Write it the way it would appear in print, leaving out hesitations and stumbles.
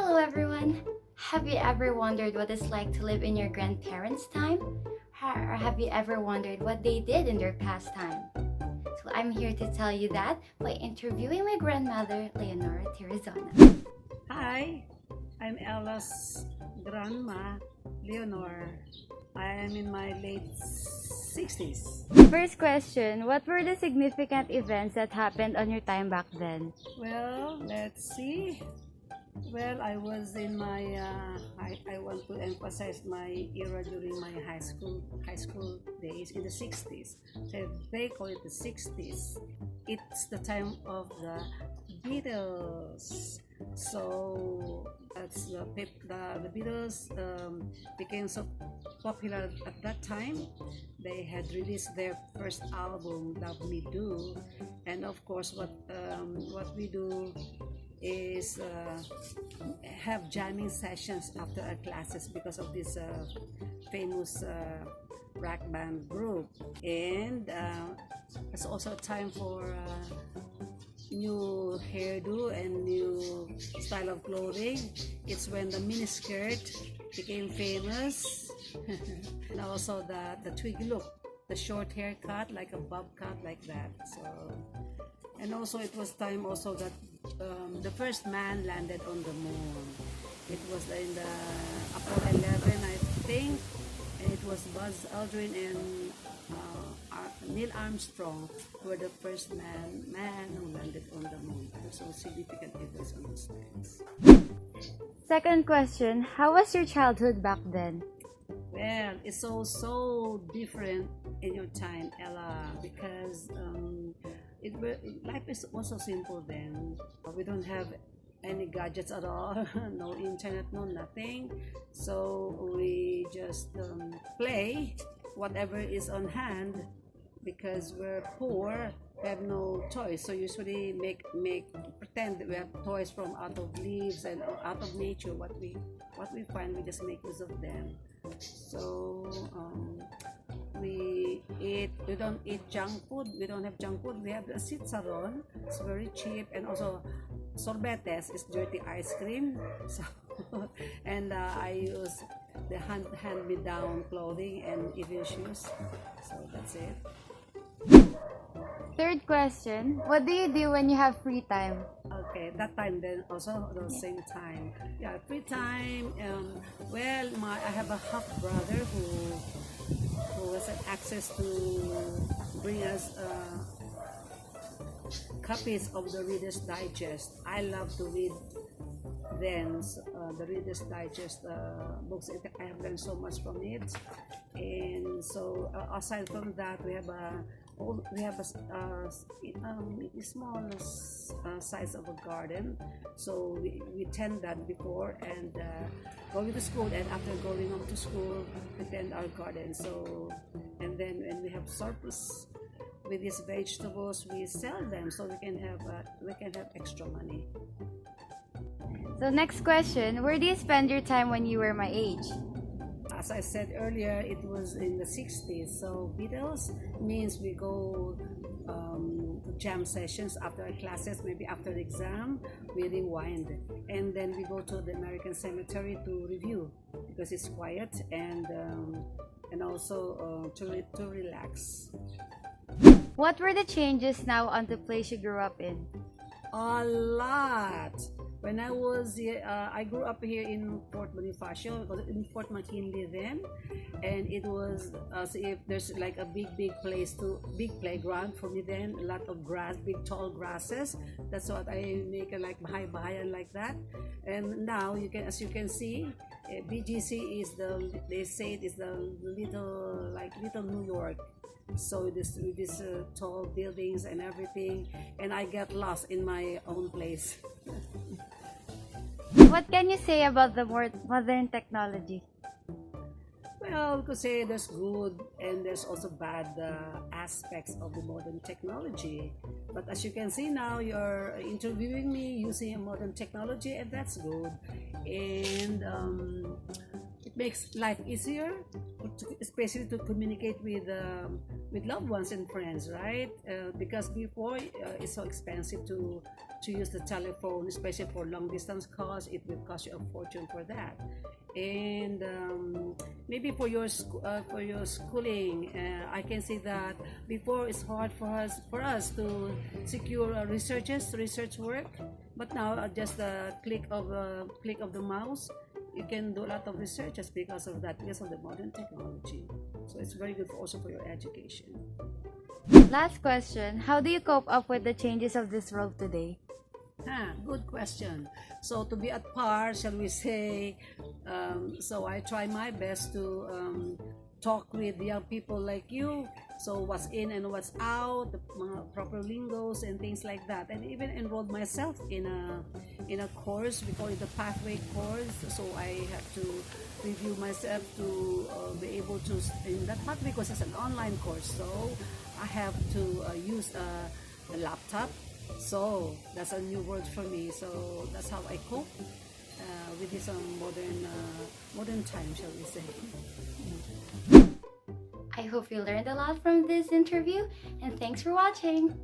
Hello everyone! Have you ever wondered what it's like to live in your grandparents' time? Or have you ever wondered what they did in their pastime? So I'm here to tell you that by interviewing my grandmother, Leonora Tirizona. Hi, I'm Ella's grandma, Leonor. I am in my late 60s. First question, what were the significant events that happened on your time back then? Well, let's see. Well, I was in my, I want to emphasize my era during my high school days in the 60s. So they call it the 60s. It's the time of the Beatles. So that's the Beatles became so popular at that time. They had released their first album, Love Me Do, and of course, what we do is have jamming sessions after our classes because of this famous rock band group. And it's also a time for new hairdo and new style of clothing. It's when the miniskirt became famous and also the twiggy look, the short haircut like a bob cut like that. So, and also it was time also that the first man landed on the moon. It was in the Apollo 11, I think, and it was Buzz Aldrin and Neil Armstrong were the first man who landed on the moon. So significant events on those times. Second question, how was your childhood back then? Well, it's so different in your time, Ella, because life is also simple then. We don't have any gadgets at all, no internet, no nothing. So we just play whatever is on hand because we're poor. We have no toys, so usually pretend that we have toys from out of leaves and out of nature. What we find, we just make use of them. So we don't eat junk food. We don't have junk food. We have the sitsaron. It's very cheap, and also sorbetes is dirty ice cream. So and I use the hand-me-down clothing and even shoes. So that's it. Third question, what do you do when you have free time? Okay, that time then also at the same time. Yeah, free time. Well, I have a half brother who has access to bring us copies of the Reader's Digest. I love to read then the Reader's Digest books. I have learned so much from it. And so aside from that, we have a small size of a garden. So we tend that before and going to school, and after going home to school, we tend our garden. So and then when we have surplus with these vegetables, we sell them so we can have extra money. So next question, where do you spend your time when you were my age? As I said earlier, it was in the 60s. So Beatles means we go to jam sessions after our classes, maybe after the exam, we rewind. And then we go to the American Cemetery to review because it's quiet and also to relax. What were the changes now on the place you grew up in? A lot. When I was I grew up here in Fort Bonifacio, in Fort McKinley then, and it was as if there's like a big big playground for me then, a lot of grass, big tall grasses. That's what I make like bahay-bahayan like that. And now as you can see, BGC is they say it is the little New York. So with this tall buildings and everything, and I get lost in my own place. What can you say about the more modern technology? Well, we could say there's good and there's also bad aspects of the modern technology. But as you can see now, you're interviewing me using a modern technology, and that's good. And it makes life easier, especially to communicate with loved ones and friends, right? Because before it's so expensive to to use the telephone, especially for long distance calls. It will cost you a fortune for that. And maybe for your schooling, I can say that before it's hard for us to secure research work, but now just a click of the mouse, you can do a lot of researches because of that, because of the modern technology. So it's very good also for your education. Last question. How do you cope up with the changes of this world today? Good question. So to be at par, shall we say, so I try my best to talk with young people like you. So what's in and what's out, the mga proper lingos and things like that. And even enrolled myself in a course, we call it the pathway course. So I have to review myself to be able to, in that pathway course is an online course. So I have to use a laptop. So that's a new word for me. So that's how I cope with this modern time, shall we say. I hope you learned a lot from this interview, and thanks for watching.